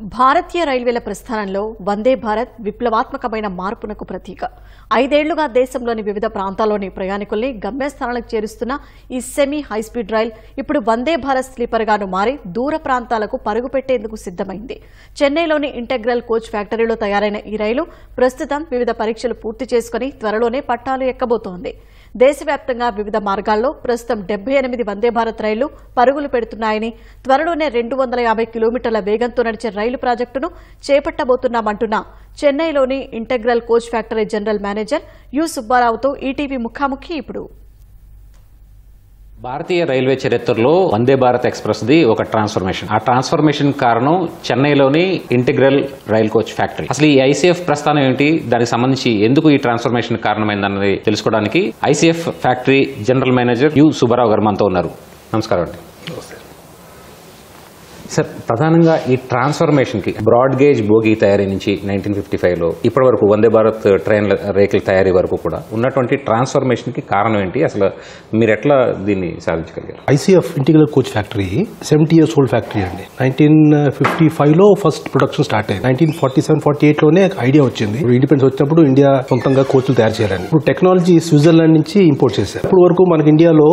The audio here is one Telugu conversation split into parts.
భారతీయ రైల్వేల ప్రస్థానంలో వందే భారత్ విప్లవాత్మకమైన మార్పునకు ప్రతీక. 5 ఏళ్లుగా దేశంలోని వివిధ ప్రాంతాల్లోని ప్రయాణికుల్ని గమ్యస్థానాలకు చేరుస్తున్న ఈ సెమీ హైస్పీడ్ రైల్ ఇప్పుడు వందే భారత్ స్లీపర్గాను మారి దూర ప్రాంతాలకు పరుగు పెట్టేందుకు సిద్దమైంది. చెన్నైలోని ఇంటెగ్రల్ కోచ్ ఫ్యాక్టరీలో తయారైన ఈ రైలు ప్రస్తుతం వివిధ పరీక్షలు పూర్తి చేసుకుని త్వరలోనే పట్టాలు ఎక్కబోతోంది. దేశవ్యాప్తంగా వివిధ మార్గాల్లో ప్రస్తుతం 78 వందే భారత్ రైళ్లు పరుగులు పెడుతున్నాయని, త్వరలోనే 250 కిలోమీటర్ల వేగంతో నడిచే రైలు ప్రాజెక్టును చేపట్టబోతున్నామంటున్న చెన్నైలోని integral coach factory general manager U సుబ్బారావుతో ఈటీవీ ముఖాముఖి ఇప్పుడు. భారతీయ రైల్వే చరిత్రలో వందే భారత్ ఎక్స్ప్రెస్ ది ఒక ట్రాన్స్ఫర్మేషన్. ఆ ట్రాన్స్ఫర్మేషన్ కారణం చెన్నైలోని ఇంటిగ్రల్ రైల్ కోచ్ ఫ్యాక్టరీ. అసలు ఈ ఐసీఎఫ్ ప్రస్థానం ఏంటి, దానికి సంబంధించి ఎందుకు ఈ ట్రాన్స్ఫర్మేషన్ కారణమైందన్నది తెలుసుకోవడానికి ICF factory general manager you Subbarao గారు మనతో ఉన్నారు. నమస్కారం అండి. సార్, ప్రధానంగా ఈ ట్రాన్స్ఫర్మేషన్ కి బ్రాడ్ గేజ్ బోగి తయారీ నుంచి 1955లో ఇప్పటి వరకు వందే భారత్ ట్రైన్ల రేకుల తయారీ వరకు కూడా ఉన్నటువంటి ట్రాన్స్ఫర్మేషన్ కి కారణం ఏంటి, అసలు మీరు ఎట్లా దీన్ని సాధించగలిగారు? ICF integral coach factory 70 years old factory అండి. 1955లో ఫస్ట్ ప్రొడక్షన్ స్టార్ట్ అయింది. 1947-48లోనే ఐడియా వచ్చింది. ఇండిపెండెన్స్ వచ్చినప్పుడు ఇండియా సొంతంగా కోచ్లు తయారు చేయాలని. ఇప్పుడు టెక్నాలజీ స్విట్జర్లాండ్ నుంచి ఇంపోర్ట్ చేశారు. ఇప్పుడు వరకు మనకి ఇండియాలో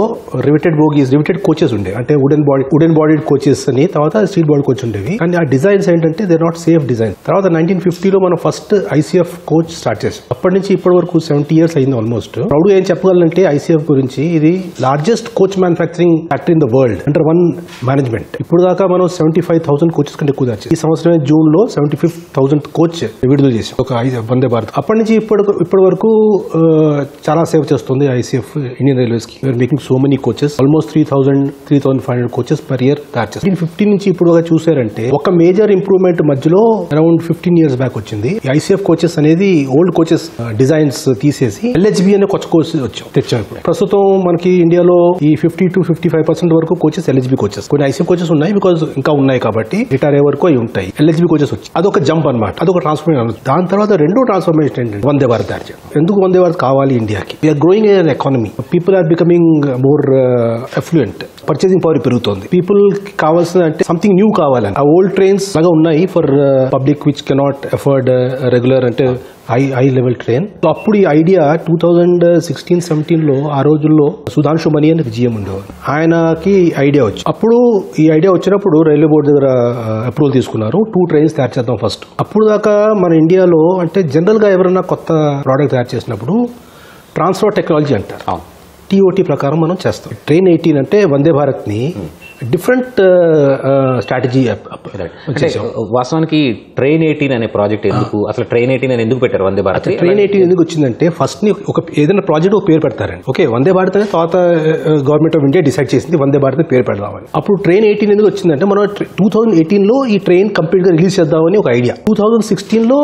రివిటెడ్ బోగీస్, రివిటెడ్ కోచెస్ ఉండే, అంటే వుడెన్ బాడీడ్ కోచెస్ అని, తర్వాత స్టీల్ బాడీ కోచ్ ఉండేవి. కానీ ఆ డిజైన్స్ ఏంటంటే దే నాట్ సేఫ్ డిజైన్. తర్వాత 1950లో మనం ఫస్ట్ ఐసీఎఫ్ కోచ్ స్టార్ట్ చేసాం. అప్పటి నుంచి ఇప్పటి వరకు 70 years అయింది ఆల్మోస్ట్. ప్రౌడ్ ఏం చెప్పగలంటే ఐసీఎఫ్ గురించి, ఇది largest coach manufacturing factory in the world under one management. ఇప్పుడు దాకా మనం 75,000 కోచెస్ కంటే ఎక్కువ తయారు. ఈ సంవత్సరమే జూన్ లో 75,000 కోచ్ విడుదల చేసాం ఒక వందే భారత్. అప్పటి నుంచి ఇప్పటి వరకు చాలా సేవ్ చేస్తుంది ఐసీఎఫ్ ఇండియన్ రైల్వేస్ కి. We're making so many coaches, almost 3,500 coaches per year తయారు చేస్తాం. 1950 నుంచి ఇప్పుడు చూసారంటే ఒక మేజర్ ఇంప్రూవ్మెంట్ మధ్యలో అరౌండ్ 15 years బ్యాక్ వచ్చింది. ఐసీఎఫ్ కోచెస్ అనేది ఓల్డ్ కోచెస్ డిజైన్స్ తీసేసి ఎల్హెచ్బి అనే కొత్త కోచెస్ తెచ్చాం. ఇప్పుడు ప్రస్తుతం మనకి ఇండియాలో ఈ 50-55% వరకు కోచెస్ ఎల్హెచ్బి కోచెస్. కొన్ని ఐసీఎఫ్ కోచెస్ ఉన్నాయి, బికాజ్ ఇంకా ఉన్నాయి కాబట్టి రిటైర్ అయ్యే వరకు అవి ఉంటాయి. ఎల్హెచ్బి కోచెస్ వచ్చి అదొక జంప్ అనమాట, అదొక ట్రాన్స్ఫర్మేషన్. దాని తర్వాత రెండో ట్రాన్స్ఫర్మేషన్ ఏంటంటే వందే భారత్ తయారు చేయడం. ఎందుకు వందే భారత్ కావాలి ఇండియాకి? We're growing an economy, people are becoming more affluent, purchasing power పెరుగుతోంది. పీపుల్ కావాల్సిన అంటే సంథింగ్ న్యూ కావాలని. ఆ ఓల్డ్ ట్రైన్స్ లాగా ఉన్నాయి for public which cannot afford regular అంటే హై లెవెల్ ట్రైన్. అప్పుడు ఈ ఐడియా 2016-17లో ఆ రోజుల్లో సుధాంశు మణి అని జీఎం ఉండేవారు. ఆయనకి ఐడియా వచ్చి, అప్పుడు ఈ ఐడియా వచ్చినప్పుడు రైల్వే బోర్డు దగ్గర అప్రూవల్ తీసుకున్నారు. 2 trains తయారు చేద్దాం ఫస్ట్. అప్పుడు దాకా మన ఇండియాలో అంటే జనరల్ గా ఎవరైనా కొత్త ప్రోడక్ట్ తయారు చేసినప్పుడు ట్రాన్స్ఫర్ టెక్నాలజీ అంటారు, టీఓటీ ప్రకారం మనం చేస్తాం. ట్రైన్ 18 అంటే వందే భారత్ ని డిఫరెంట్ స్ట్రాటజీ. వాస్తవానికి ట్రైన్ 18 అనే ప్రాజెక్ట్ ఎందుకు, అసలు ట్రైన్ 18 అని ఎందుకు పెట్టారు వందే భారత్? ట్రైన్ 18 ఎందుకు వచ్చిందంటే ఫస్ట్ ని ఒక ఏదైనా ప్రాజెక్ట్ ఒక పేరు పెడతారండి. ఓకే, వందే భారత్ అనే తర్వాత గవర్నమెంట్ ఆఫ్ ఇండియా డిసైడ్ చేసింది వందే భారత్ పేరు పెడదామని. అప్పుడు ట్రైన్ 18 ఎందుకు వచ్చిందంటే మనం 2018లో ఈ ట్రైన్ కంప్లీట్ గా రిలీజ్ చేద్దామని ఒక ఐడియా. 2016లో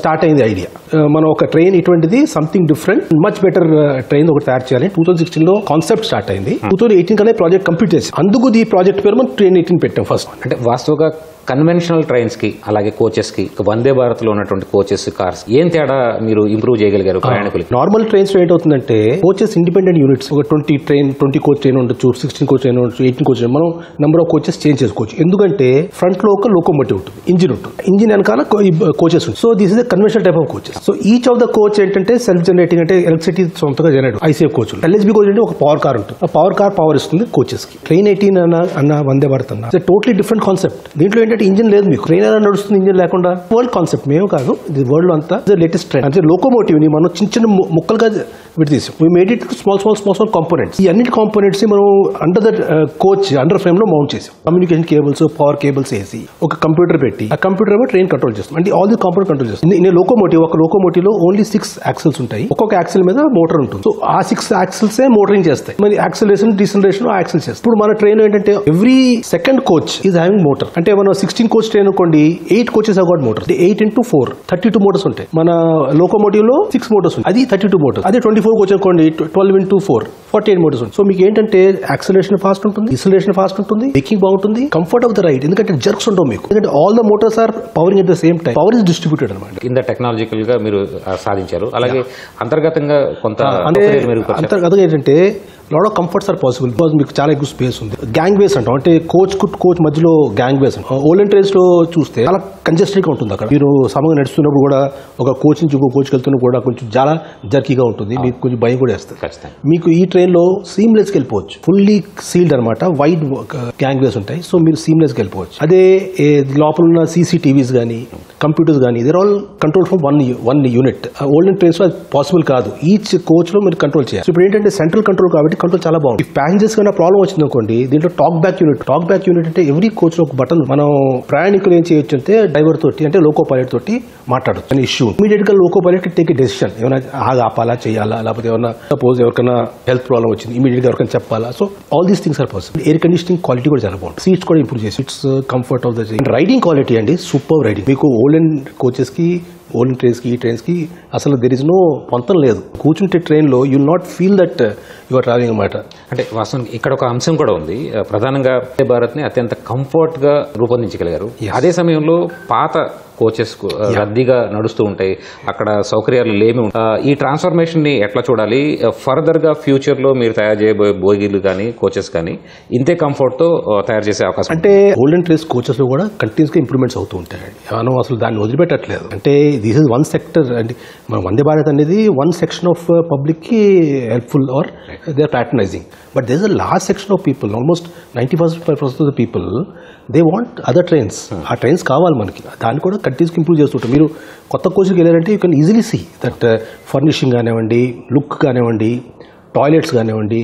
స్టార్ట్ అయింది ఐడియా. మనం ఒక ట్రైన్ ఇటువంటిది something different, much better train ఒకటి తయారు చేయాలి. 2016లో కాన్సెప్ట్ స్టార్ట్ అయింది. 2018 కనే ప్రాజెక్ట్ కంప్లీట్ చేసి, అందుకు ఈ ప్రాజెక్ట్ పేరు మనం ట్రైన్ 18 పెట్టాం ఫస్ట్. అంటే వాస్తవంగా కన్వెన్షనల్ ట్రైన్స్ కి అలాగే కోచెస్ కి వందే భారత్ లో ఉన్నటువంటి కోచెస్, కార్స్ ఏం తేడా మీరు ఇంప్రూవ్ చేయగలిగారు ప్రయాణికులకి? నార్మల్ ట్రైన్స్ లో ఏంటవుతుందంటే కోచెస్ ఇండిపెండెంట్ యూనిట్స్, ఒక 20 కోచ్ ట్రైన్ ఉండొచ్చు, 16 కోచ్ ట్రైన్ ఉండొచ్చు, 18 కోచ్. మనం నెంబర్ ఆఫ్ కోచెస్ చేంజ్ చేసుకోవచ్చు. ఎందుకంటే ఫ్రంట్ లో ఒక లోకోమోటివ్ ఉంటుంది, ఇంజిన్ ఉంటుంది, ఇంజిన్ వెనకాల కోచెస్ ఉంటుంది. So this is conventional type of coaches. So each of the coach ఏంటంటే సెల్ఫ్ జనరేటింగ్, అంటే ఎలక్ట్రిసిటీ సొంతంగా generate. ICF coach, LHB coach అంటే ఒక పవర్ కార్ ఉంటుంది, ఆ పవర్ కార్ పవర్ ఇస్తుంది కోచెస్ కి. ట్రైన్ 18 అన్న వందే భారత్ అన్న టోటలీ డిఫరెంట్ కాన్సెప్ట్. దీంట్లో ఏంటంటే ఇంజిన్ లేదు, మీకు ట్రైన్ నడుస్తుంది ఇంజిన్ లేకుండా. వరల్డ్ కాన్సెప్ట్, మేము కాదు, ఇది వరల్డ్ అంతా లేటెస్ట్ ట్రైన్. అంటే లోకోమోటివ్ ని మనం చిన్న చిన్న ముక్కలుగా విడదీసాం. We made it small components. ఈ అన్నిటి కాంపోనెంట్స్ మనం under the coach under frame లో మౌంట్ చేసాం. కమ్యూనికేషన్ కేబుల్స్, పవర్ కేబుల్స్ వేసి ఒక కంప్యూటర్ పెట్టి, ఆ కంప్యూటర్ ఏమో ట్రైన్ కంట్రోల్ చేస్తాం. అంటే ఆల్ ది కాంపోనెంట్ కంట్రోల్ చేస్తాం. ఇన్ లోకోమోటివ్, ఒక లోకోమోటివ్ లో ఓన్లీ 6 axles ఉంటాయి. ఒక్కొక్క యాక్సిల్ మీద మోటార్ ఉంటుంది. సో ఆ 6 axles మోటరింగ్ చేస్తాయి. మరి యాక్సిలరేషన్, డిసెలరేషన్ ఆ యాక్సిల్ చేస్తాయి. ఇప్పుడు మన ట్రైన్ ఏంటంటే every second coach is having motor. అంటే మనం 16 కోచ్ ట్రైన్ అనుకోండి, 8 coaches have got motor. 8x4 32 Motors ఉంటాయి. మన లోకోమోటివ్ లో 6 మోటార్స్ ఉంటాయి, అది 32 మోటార్స్. అదే 24 కోచ్ అనుకోండి, 12x4 48 మోటార్స్ ఉంటాయి. సో మీకు ఏంటంటే యాక్సిలరేషన్ ఫాస్ట్ ఉంటుంది, డిసెలరేషన్ ఫాస్ట్ ఉంటుంది, బ్రేకింగ్ బాగుంటుంది, కంఫర్ట్ ఆఫ్ ద రైడ్. ఎందుకంటే జర్క్స్ ఉండవు మీకు, ఎందుకంటే all the motors are powering at the same time. Power is distributed అనమాట. కింద టెక్నాలజికల్ గా మీరు సాధించారు. అలాగే అంతర్గతంగా కొంత అంతర్గతంగా ఏంటంటే lot of comforts are possible because మీకు చాలా ఎక్కువ స్పేస్ ఉంది. గ్యాంగ్ వేస్ అంటాం, అంటే కోచ్ మధ్యలో గ్యాంగ్ వేస్ అంటాం. ఓల్డెన్ ట్రైన్స్ లో చూస్తే చాలా కంజెస్టెడ్ గా ఉంటుంది. అక్కడ మీరు సమయంగా నడుస్తున్నప్పుడు కూడా ఒక కోచ్ నుంచి ఇంకో కోచ్కి వెళ్తున్నప్పుడు కూడా కొంచెం చాలా జర్కీగా ఉంటుంది, మీకు కొంచెం భయం కూడా వేస్తుంది. మీకు ఈ ట్రైన్ లో సీమ్లెస్ కి వెళ్ళిపోవచ్చు, ఫుల్లీ సీల్డ్ అనమాట, వైడ్ గ్యాంగ్ వేస్ ఉంటాయి, సో మీరు సీమ్లెస్ కి వెళ్ళిపోవచ్చు. అదే లోపల ఉన్న CCTVs కానీ కంప్యూటర్స్ కానీ they're all control from one unit. Olden trains లో పాసిబుల్ కాదు, ఈచ్ కోచ్ లో మీరు కంట్రోల్ చేయాలి. ఇప్పుడు ఏంటంటే సెంట్రల్ కంట్రోల్ కాబట్టి కంట్రోల్ చాలా బాగుంది. ఈ ప్యాసింజర్స్ కన్నా ప్రాబ్లం వచ్చింది అనుకోండి, దీంట్లో టాక్ బ్యాక్ యూనిట్ అంటే ఎవ్రీ కోచ్ లో ఒక బటన్, మనం ప్రయాణికులు ఏం చేయొచ్చు అంటే డ్రైవర్ తోటి అంటే లోకో పైలట్ తోటి మాట్లాడచ్చు అని ఇష్యూ. ఇమీడియట్ గా loco pilot take a decision, ఏమైనా ఆపాలా చేయాలా, లేకపోతే ఏమన్నా సపోజ్ ఎవరికైనా హెల్త్ ప్రాబ్లం వచ్చింది ఇమీడియట్ గా ఎవరికైనా చెప్పాలా. So all these things are possible. Air conditioning quality కూడా చాలా బాగుంది, సీట్స్ కూడా ఇంప్రూవ్ చేసి it's comfort of the riding quality అండి సూపర్ రైడింగ్. మీకు ఓల్డెన్ కోచెస్ కి ఓల్డెన్ ట్రైన్స్ కి ఈ ట్రైన్స్ కి అసలు దెర్ ఇస్ నో పొంతం లేదు. కూర్చుంటే ట్రైన్ లో you not feel that your travelling అన్నమాట. అంటే వాస్తవానికి ఇక్కడ ఒక అంశం కూడా ఉంది, ప్రధానంగా వందే భారత్ ని అత్యంత కంఫర్ట్ గా రూపొందించగలిగారు. అదే సమయంలో పాత కోచెస్ రద్దీగా నడుస్తూ ఉంటాయి, అక్కడ సౌకర్యాలు లేమి ఉంటాయి. ఈ ట్రాన్స్ఫర్మేషన్ ని ఎట్లా చూడాలి? ఫర్దర్ గా ఫ్యూచర్ లో మీరు తయారు చేయబోయే బోగీలు కానీ కోచెస్ కానీ ఇంతే కంఫర్ట్ తో తయారు చేసే అవకాశం అంటే ఓల్డెన్ ట్రైన్స్ కోచెస్ లో కూడా కంటిన్యూస్ గా ఇంప్రూవ్మెంట్స్ అవుతూ ఉంటాయండి. మనం అసలు దాన్ని వదిలిపెట్టట్లేదు. అంటే దిస్ ఇస్ వన్ సెక్టర్ అండి. మన వందే భారత్ అనేది వన్ సెక్షన్ ఆఫ్ పబ్లిక్ కి helpful are they are patronising, but there is a large section of people, almost 95% of the people they want other trains. ఆ ట్రైన్స్ కావాలి మనకి, దాన్ని కూడా కంటిన్యూస్గా ఇంప్రూవ్ చేస్తుంటాం. మీరు కొత్త కోచ్కి వెళ్ళారంటే you can easily see that furnishing కానివ్వండి, లుక్ కానివ్వండి, టాయిలెట్స్ కానివ్వండి,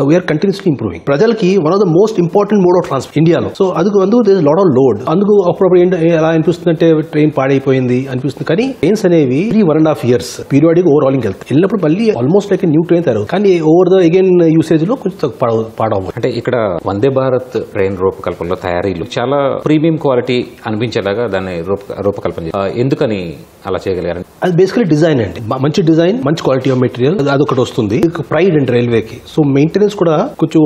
వీఆర్ కంటిన్యూస్లీ ఇంప్రూవింగ్. ప్రజలకి one of the most important mode of transport ఇండియాలో. సో అందుకు దేర్ లాట్ ఆఫ్ లోడ్. అందుకు అప్పుడప్పుడు ఎలా అనిపిస్తుంది అంటే ట్రైన్ పాడైపోయింది అనిపిస్తుంది, కానీ ట్రైన్స్ అనేవి 1.5 years పీరియాడిక్ ఓవరాలింగ్ వెళ్తాయి. వెళ్ళినప్పుడు మళ్ళీ ఆల్మోస్ట్ లైక్ న్యూ ట్రైన్ తయారు, కానీ ఓవర్ ద అగైన్ యూసేజ్ లో కొంచెం పాడవు. అంటే ఇక్కడ వందే భారత్ ట్రైన్ రూపకల్పనలో తయారీలు చాలా ప్రీమియం క్వాలిటీ అనిపించేలాగా దాన్ని రూపకల్పన ఎందుకని అలా చేయగలిగారు? అది బేసికలీ డిజైన్ అండి, మంచి డిజైన్, మంచి క్వాలిటీ ఆఫ్ మెటీరియల్, అదొకటి వస్తుంది. ప్రైడ్ అండ్ రైల్వేకి. సో మెయింటెనెన్స్ కూడా కొంచెం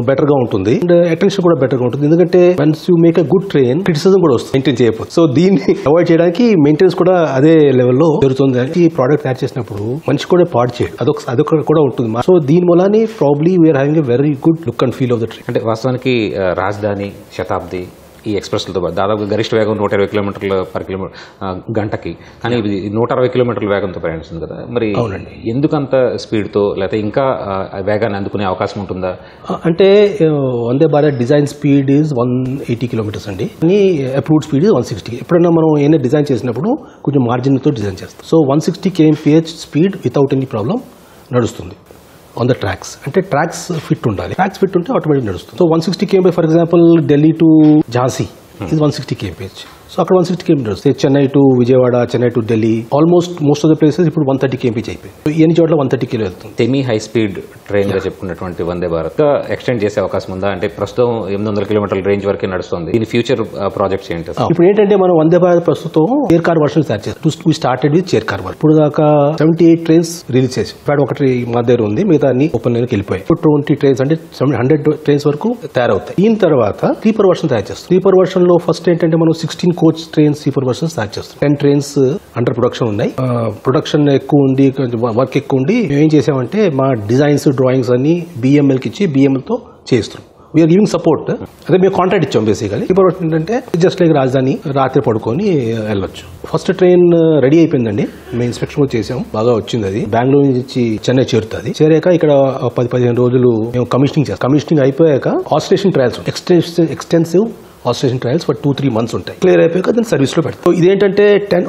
బెటర్ గా ఉంటుంది అండ్ అటెన్షన్ కూడా బెటర్ గా ఉంటుంది. ఎందుకంటే once you make a good train, criticism కూడా వస్తుంది మెయింటైన్ చేయకపోతే. సో దీన్ని అవాయిడ్ చేయడానికి మెయింటెనెన్స్ కూడా అదే లెవెల్లో జరుగుతుంది. ఈ ప్రోడక్ట్ తయారు చేసినప్పుడు మనిషి కూడా పాడు చేయదు, అదొక కూడా ఉంటుంది. సో దీని మూలానే probably we are having a very good look and feel of the train. అంటే వాస్తవానికి రాజధాని, శతాబ్ది ఈ ఎక్స్ప్రెస్లతో దాదాపు గరిష్ట వేగం 120 కిలోమీటర్ల పర్ కిలోమీటర్ గంటకి, కానీ ఇది 160 కిలోమీటర్ల వేగంతో ప్రయాణిస్తుంది కదా. మరి ఎందుకంత స్పీడ్తో, లేకపోతే ఇంకా వేగాన్ని అందుకునే అవకాశం ఉంటుందా? అంటే Vande Bharat design speed is 180 kilometers అండి, కానీ అప్రూవ్డ్ స్పీడ్ ఈజ్ 160. ఎప్పుడైనా మనం ఏదైనా డిజైన్ చేసినప్పుడు కొంచెం మార్జిన్తో డిజైన్ చేస్తాం. So 160 kmph speed without any problem నడుస్తుంది ఆన్ ద ట్రాక్స్. అంటే ట్రాక్స్ ఫిట్ ఉండాలి, ట్రాక్స్ ఫిట్ ఉంటే ఆటోమేటిక్ నడుస్తుంది. So 160 kmph for example Delhi to Jhansi ఇది 160 kmph. సో అక్కడ 160 km. Chennai to Vijayawada, Chennai to Delhi, almost most of the places ఇప్పుడు 130 kmph అయిపోయింది. ఎన్ని చోట్ల 130 km వెళ్తుంది. సెమీ హై స్పీడ్ ట్రైన్ గా చెప్పుకున్నటువంటి వందే భారత్ ఎక్స్టెండ్ చేసే అవకాశం ఉందా? అంటే ప్రస్తుతం 800 kilometerల రేంజ్ వరకే నడుస్తుంది. దీని ఫ్యూచర్ ప్రాజెక్ట్స్ ఏంటి? ఇప్పుడు ఏంటంటే మనం వందే భారత్ ప్రస్తుతం చైర్ కార్ వర్షన్ తయారు చేస్తాం. We started with chair car. ఇప్పుడు దాకా 78 ట్రైన్స్ రిలీజ్ చేసి, ఇప్పుడు ఒకటి మా దగ్గర ఉంది, మిగతా అన్ని ఓపెన్ లైన్కి వెళ్ళిపోయాయి. 20 ట్రైన్స్ అంటే 100 ట్రైన్స్ వరకు తయారవుతాయి. దీని తర్వాత స్లీపర్ వర్షన్ తయారు చేస్తాం. స్లీపర్ వర్షన్ లో ఫస్ట్ ఏంటంటే మనం 16 కోచ్ ట్రైన్స్ స్లీపర్ వర్షన్స్ తయారు చేస్తాం. 10 ట్రైన్స్ అండర్ ప్రొడక్షన్ ఉన్నాయి. ప్రొడక్షన్ ఎక్కువ ఉంది, వర్క్ ఎక్కువ ఉంది. మేము ఏం చేసామంటే మా డిజైన్స్, డ్రాయింగ్స్ అన్ని BML కి ఇచ్చి BML తో చేస్తున్నాం. We're giving support. అదే మేము కాంట్రాక్ట్ ఇచ్చాం. బేసికలీ స్లీపర్ వర్షన్ ఏంటంటే జస్ట్ లైక్ రాజధాని, రాత్రి పడుకొని వెళ్ళొచ్చు. ఫస్ట్ ట్రైన్ రెడీ అయిపోయిందండి, మేము ఇన్స్పెక్షన్ కూడా చేసాం, బాగా వచ్చింది. అది బెంగళూరు నుంచి చెన్నై చేరుతుంది. చేరాక ఇక్కడ 10-15 రోజులు మేము కమిషనింగ్ చేస్తాం. కమిషనింగ్ అయిపోయాక oscillation trials, extensive oscillation trials for 2-3 months ఉంటాయి. క్లియర్ అయిపోయాక దాన్ని సర్వీస్ లో పెడతాం. ఇదేంటంటే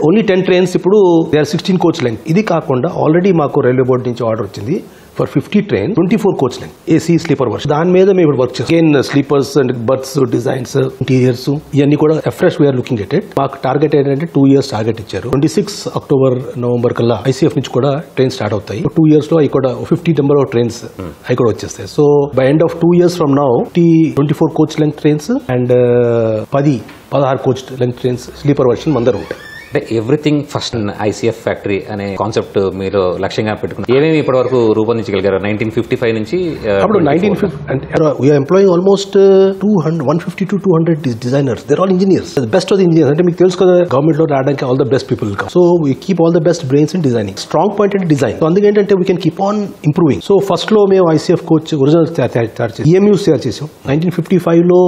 ఓన్లీ 10 ట్రైన్స్ ఇప్పుడు దే ఆర్ 16 coach length. ఇది కాకుండా ఆల్రెడీ మాకు రైల్వే బోర్డు నుంచి ఆర్డర్ వచ్చింది for 50 trains 24 coach length AC sleeper version. దాని మీద మేము ఇప్పుడు వర్క్ చేస్తాం. Sleepers and berths, designs, interiors ఇవన్నీ కూడా fresh we are looking at it. మాకు టార్గెట్ ఏంటంటే 2 years టార్గెట్ ఇచ్చారు. 26 October, November కల్లా ICF నుంచి కూడా ట్రైన్స్ స్టార్ట్ అవుతాయి. 2 years లో అవి కూడా 50 నెంబర్ ఆఫ్ ట్రైన్స్ అవి కూడా వచ్చేస్తాయి. So by end of 2 years from now 24 coach length trains and 16 coach length trains sleeper version అందరూ ఉంటాయి. అంటే ఎవ్రీథింగ్ ఫస్ట్ ఐసీఎఫ్ ఫ్యాక్టరీ అనే కాన్సెప్ట్ మీరు లక్ష్యంగా పెట్టుకున్నారు. ఏమేమి ఇప్పటి వరకు రూపొందించగలిగారు 1955 నుంచి? అప్పుడు 1950 we're employing almost 150 to 200 designers. They're all engineers, best of the engineers. అంటే మీకు తెలుసు కదా, గవర్నమెంట్ లో రావడానికి all the best people come. So we keep all the best brains in designing. Strong point అంటే డిజైన్. సో అందుకే ఏంటంటే we can keep on improving. So first లో మేము ఐసీఎఫ్ కోచ్ ఒరిజినల్ తయారు చేసి ఈఎంయూస్ తయారు చేసాం. 1955 లో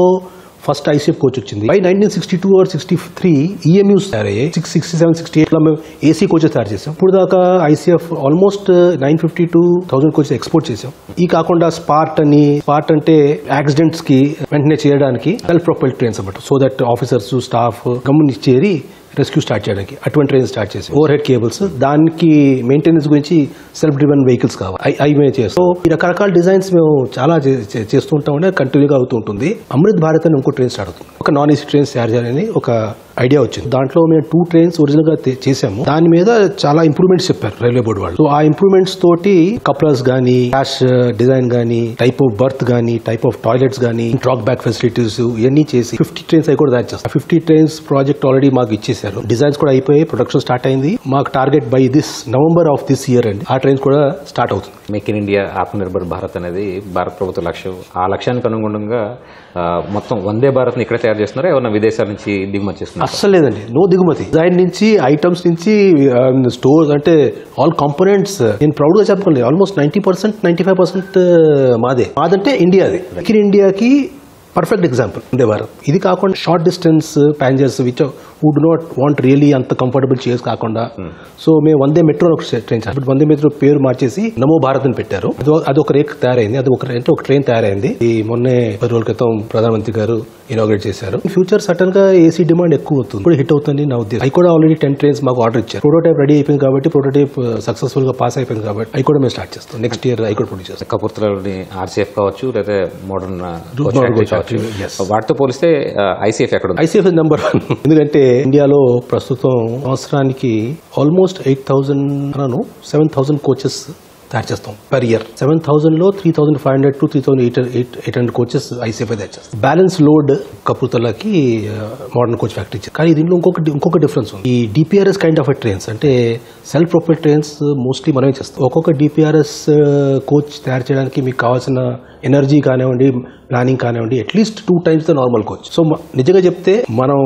ఫస్ట్ ఐసీఎఫ్ కోచ్ వచ్చింది. బై 1962 or 63 ఈఎంయూస్ తయారయ్యాయి. 67, 68 లో మేము ఏసీ కోచెస్ తయారు చేసాం. ఇప్పుడు దాకా ICF almost 950 to 1000 coaches export చేసాం. ఈ కాకుండా స్పార్ట్ అంటే యాక్సిడెంట్స్ కి వెంటనే చేయడానికి సెల్ఫ్ ప్రొపెల్డ్ ట్రైన్స్ అన్నమాట. సో దట్ ఆఫీసర్స్ స్టాఫ్ గమనించి చేరి రెస్క్యూ స్టార్ట్ చేయడానికి అటువంటి ట్రైన్స్ స్టార్ట్ చేసి ఓవర్ హెడ్ కేబుల్స్, దానికి మెయింటెనెన్స్ గురించి సెల్ఫ్ డ్రివెన్ వెహికల్స్ కావాలి, అవి మేము చేస్తాం. సో ఈ రకరకాల డిజైన్స్ మేము చాలా చేస్తూ ఉంటామని కంటిన్యూగా అవుతూ ఉంటుంది. అమృత్ భారత్ అని ఇంకో ట్రైన్ స్టార్ట్ అవుతుంది. ఒక నాన్ ఏసీ ట్రైన్స్ తయారు చేయాలని ఒక ఐడియా వచ్చింది. దాంట్లో మేము 2 trains ఒరిజినల్ గా చేసాము. దాని మీద చాలా ఇంప్రూవ్మెంట్స్ చెప్పారు రైల్వే బోర్డు వాళ్ళు. సో ఆ ఇంప్రూవ్మెంట్స్ తోటి కప్లర్స్ గానీ, డాష్ డిజైన్ గానీ, టైప్ ఆఫ్ బర్త్ గానీ, టైప్ ఆఫ్ టాయిలెట్స్ గానీ, డ్రాక్ బ్యాక్ ఫెసిలిటీస్ ఇవన్నీ చేసి 50 trains అవి కూడా తయారు చేస్తాం. 50 trains ప్రాజెక్ట్ ఆల్రెడీ మాకు ఇచ్చేసారు. డిజైన్స్ కూడా అయిపోయి ప్రొడక్షన్ స్టార్ట్ అయింది. మాకు target by November of this year అండి ఆ ట్రైన్స్ కూడా స్టార్ట్ అవుతుంది. Make in India, Atmanirbhar Bharat అనేది భారత ప్రభుత్వ లక్ష్యం. ఆ లక్ష్యానికి అనుగుణంగా మొత్తం వందే భారత్ ని ఇక్కడ తయారు చేస్తున్నారా, ఏమన్నా విదేశాల నుంచి దిగుమతి చేస్తున్నారు? అస్సలు లేదండి, నో దిగుమతి. డిజైన్ నుంచి, ఐటమ్స్ నుంచి, స్టోర్స్ అంటే ఆల్ కాంపోనెంట్స్. నేను ప్రౌడ్ గా చెప్పగలను, ఆల్మోస్ట్ 90%, 95% మాదంటే ఇండియాది. మేక్ ఇన్ ఇండియాకి పర్ఫెక్ట్ ఎగ్జాంపుల్ వందే భారత్. ఇది కాకుండా short distance passengers which would not want really అంత కంఫర్టబుల్ చైర్స్ కాకుండా, సో మేము వందే మెట్రో ట్రైన్ చేస్తాం. వందే మెట్రో పేరు మార్చేసి నమో భారత్ అని పెట్టారు. అది ఒక రేక్ తయారైంది, అది ఒక ట్రైన్ తయారైంది. ఈ మొన్నే 10 రోజుల క్రితం ప్రధానమంత్రి గారు ఇనాగ్రేట్ చేశారు. ఫ్యూచర్ సడన్ గా ఏసీ డిమాండ్ ఎక్కువ అవుతుంది, ఇప్పుడు హిట్ అవుతుంది నా ఉద్దేశం. అవి కూడా ఆల్రెడీ 10 trains మాకు ఆర్డర్ ఇచ్చారు. ప్రోటోటైప్ రెడీ అయిపోయింది కాబట్టి, ప్రోటోటైప్ సక్సెస్ఫుల్ గా పాస్ అయిపోయింది కాబట్టి అవి కూడా మేము స్టార్ట్ చేస్తాం. నెక్స్ట్ ఇయర్ అవి కూడా ప్రొడ్యూస్ చేస్తాం. కపూర్తలోని ఆర్సీఎఫ్ కావచ్చు, లేదా మోడర్న్ వాటితో పోలిస్తే ఐసీఎఫ్ ఎక్కడ? ICF number 1. ఎందుకంటే ఇండియాలో ప్రస్తుతం సంవత్సరానికి ఆల్మోస్ట్ 7,000 కోచెస్ తయారు చేస్తాం పర్ ఇయర్. 7,000 లో 3,500 to 3,800 కోచెస్ ఐసీఎఫ్ తయారు చేస్తాం. బ్యాలెన్స్ లోడ్ కపూర్తలాకి మోడర్న్ కోచ్ ఫ్యాక్టరీ. కానీ దీంట్లో ఇంకొక డిఫరెన్స్ ఉంది. ఈ డిపిఆర్ఎస్ కైండ్ ఆఫ్ ట్రైన్స్ అంటే సెల్ఫ్ ప్రొపెల్డ్ ట్రైన్స్ మోస్ట్లీ మనమే చేస్తాం. ఒక్కొక్క డిపిఆర్ఎస్ కోచ్ తయారు చేయడానికి మీకు కావాల్సిన ఎనర్జీ కానివ్వండి, ప్లానింగ్ కానివ్వండి, at least 2 times the normal coach. So నిజంగా చెప్తే మనం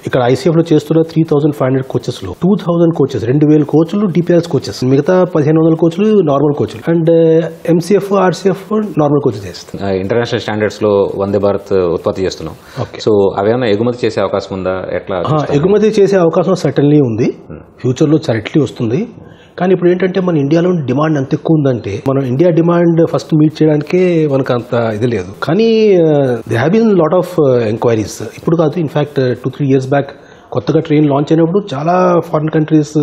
ఇక్కడ ఐసీఎఫ్ లో చేస్తున్న 3,500 కోచెస్ లో 2,000 కోచెస్, 2,000 కోచ్లు డిపిఆర్ఎస్ కోచెస్, మిగతా 1,500 కోచ్లు నార్మల్ కోచ్లు, and MCF, RCF normal coaches చేస్తాం. ఇంటర్నేషనల్ స్టాండర్డ్స్ లో వందే భారత్ ఉత్పత్తి చేస్తున్నాం. సో అవేమన్నా ఎగుమతి చేసే అవకాశం ఉందా? ఎట్లా ఎగుమతి చేసే అవకాశం సర్టన్లీ ఉంది, ఫ్యూచర్ లో సర్టన్లీ వస్తుంది. కానీ ఇప్పుడు ఏంటంటే మన ఇండియాలో డిమాండ్ ఎంత ఎక్కువ ఉందంటే, మనం ఇండియా డిమాండ్ ఫస్ట్ మీట్ చేయడానికే మనకు అంత ఇది లేదు. కానీ they have been lot of enquiries. ఇప్పుడు కాదు, ఇన్ఫాక్ట్ 2-3 years బ్యాక్ కొత్తగా ట్రైన్ లాంచ్ అయినప్పుడు చాలా ఫారిన్ కంట్రీస్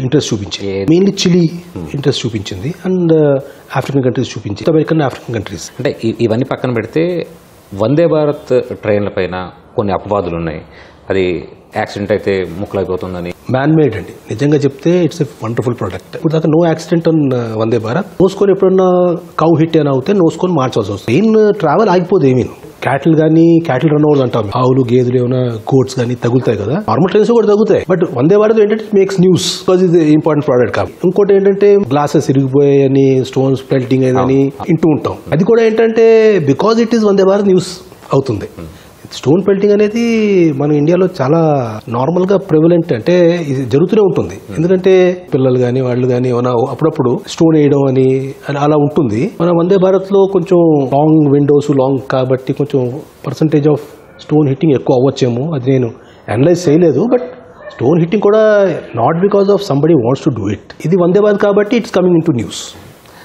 ఇంట్రెస్ట్ చూపించాయి. మెయిన్లీ చిలీ ఇంట్రెస్ట్ చూపించింది, అండ్ ఆఫ్రికన్ కంట్రీస్ చూపించింది, అమెరికన్ ఆఫ్రికన్ కంట్రీస్. అంటే ఇవన్నీ పక్కన పెడితే వందే భారత్ ట్రైన్ల పైన కొన్ని అపవాదులు ఉన్నాయి. అది యాక్సిడెంట్ అయితే ముక్కలైపోతుందని. మ్యాన్ మేడ్ అండి, నిజంగా చెప్తే ఇట్స్ ఎ వండర్ఫుల్ ప్రోడక్ట్. ఇప్పుడు దాకా no accident on Vande Bharat. నోసుకొని ఎప్పుడన్నా కౌ హిట్ అని అవుతే నోసుకొని మార్చాల్సి వస్తుంది. ట్రైన్ ట్రావెల్ ఆగిపోదు ఏమీ. క్యాటిల్ రన్ అవ్వదు అంటాం, ఆవులు గేదెలు ఏమైనా గోట్స్ కానీ తగులుతాయి కదా, నార్మల్ ట్రైన్స్ కూడా తగ్గుతాయి. బట్ వందే భారత్ ఏంటంటే మేక్స్ న్యూస్, బికాజ్ ఇది ఇంపార్టెంట్ ప్రోడక్ట్ కాబట్టి. ఇంకోటి ఏంటంటే గ్లాసెస్ ఇరిగిపోయాయని, స్టోన్స్ పెల్టింగ్ అయిందని వింటూ ఉంటాం. అది కూడా ఏంటంటే because it is Vande Bharat news అవుతుంది. స్టోన్ పెల్టింగ్ అనేది మన ఇండియాలో చాలా నార్మల్ గా ప్రివలెంట్, అంటే ఇది జరుగుతూనే ఉంటుంది. ఎందుకంటే పిల్లలు కానీ వాళ్ళు కానీ ఏమైనా అప్పుడప్పుడు స్టోన్ వేయడం అని అలా ఉంటుంది. మన వందే భారత్ లో కొంచెం లాంగ్ విండోస్ కాబట్టి కొంచెం పర్సంటేజ్ ఆఫ్ స్టోన్ హిట్టింగ్ ఎక్కువ అవ్వచ్చేమో, అది నేను అనలైజ్ చేయలేదు. బట్ స్టోన్ హిట్టింగ్ కూడా not because of somebody wants to do it. ఇది వందే భారత్ కాబట్టి it's coming in to news.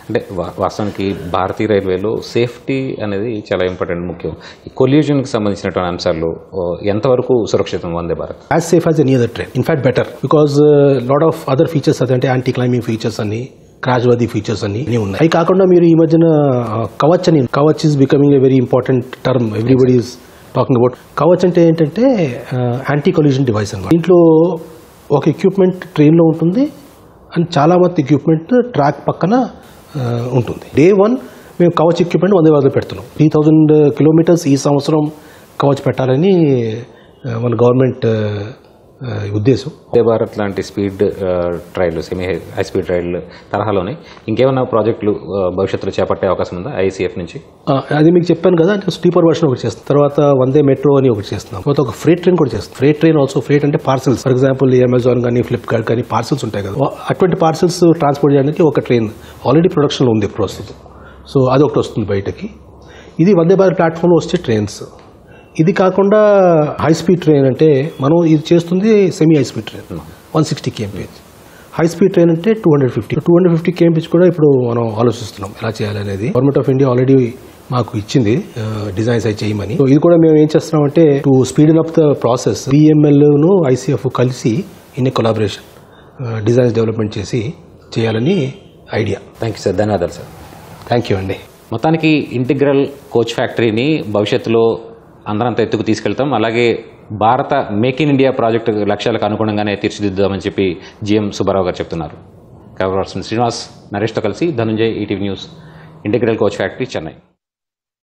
అంటే వాస్తవానికి భారతీయ రైల్వేలో సేఫ్టీ అనేది చాలా ఇంపార్టెంట్, ముఖ్యం. ఈ కొల్యూజన్కి సంబంధించినటువంటి అంశాల్లో ఎంతవరకు సురక్షితం Vande Bharat? As safe as any other train, in fact better, because lot of other features అదంటే యాంటీ క్లైంబింగ్ ఫీచర్స్ అని, క్రాష్ వర్ది ఫీచర్స్ అని ఉన్నాయి. అవి కాకుండా మీరు ఈ మధ్యన Kavach is becoming a very important term, everybody is talking about. Kavach అంటే ఏంటంటే యాంటీ కొల్యూజన్ డివైస్ అన్నమాట. దీంట్లో ఒక ఎక్విప్మెంట్ ట్రైన్లో ఉంటుంది, అండ్ చాలా మంది ఎక్విప్మెంట్ ట్రాక్ పక్కన ఉంటుంది. Day 1 మేము కవచ్ ఎక్విప్మెంట్ వందే భారత్లో పెడుతున్నాం. 3,000 kilometers ఈ సంవత్సరం కవచ్ పెట్టాలని మన గవర్నమెంట్ ఉద్దేశం. వందే భారత్ లాంటి speed trail, semi high speed trail తరహాలోనే ఇంకేమైనా ప్రాజెక్టులు భవిష్యత్తులో చేపట్టే అవకాశం ఉందా ఐసీఎఫ్ నుంచి? అది మీకు చెప్పాను కదా, స్లీపర్ వర్షన్ ఒకటి చేస్తాం, తర్వాత వందే మెట్రో అని ఒకటి చేస్తున్నాం, తర్వాత ఒక ఫ్రేట్ ట్రైన్ కూడా చేస్తాం. ఫ్రేట్ ట్రైన్ ఆల్సో, ఫ్రేట్ అంటే పార్సల్స్, ఫర్ ఎగ్జాంపుల్ అమెజాన్ కానీ ఫ్లిప్కార్ట్ కానీ పార్సల్స్ ఉంటాయి కదా, అటువంటి పార్సల్స్ ట్రాన్స్పోర్ట్ చేయడానికి ఒక ట్రైన్ ఆల్రెడీ ప్రొడక్షన్లో ఉంది ప్రస్తుతం. సో అది ఒకటి వస్తుంది బయటకి. ఇది వందే భారత్ ప్లాట్ఫామ్లో వచ్చే ట్రైన్స్. ఇది కాకుండా హై స్పీడ్ ట్రైన్ అంటే మనం ఇది చేస్తుంది semi high speed train 160 kmph. High speed train అంటే 250 kmph కూడా ఇప్పుడు మనం ఆలోచిస్తున్నాం ఎలా చేయాలనేది. గవర్నమెంట్ ఆఫ్ ఇండియా ఆల్రెడీ మాకు ఇచ్చింది డిజైన్స్ అయి చేయమని. ఇది కూడా మేము ఏం చేస్తున్నామంటే to speed up the process, బిఎంఎల్ను ఐసీఎఫ్ కలిసి in a collaboration designs development చేసి చేయాలని ఐడియా. థ్యాంక్ యూ సార్, ధన్యవాదాలు సార్. థ్యాంక్ యూ అండి. మొత్తానికి ఇంటిగ్రల్ కోచ్ ఫ్యాక్టరీని భవిష్యత్తులో అందరంత ఎత్తుకు తీసుకెళ్తాం, అలాగే భారత మేక్ ఇన్ ఇండియా ప్రాజెక్టు లక్ష్యాలకు అనుగుణంగానే తీర్చిదిద్దామని చెప్పి జీఎం సుబ్బారావు గారు చెప్తున్నారు. శ్రీనివాస్ నరేష్తో కలిసి Dhanunjay, ETV news, integral coach factory, Chennai.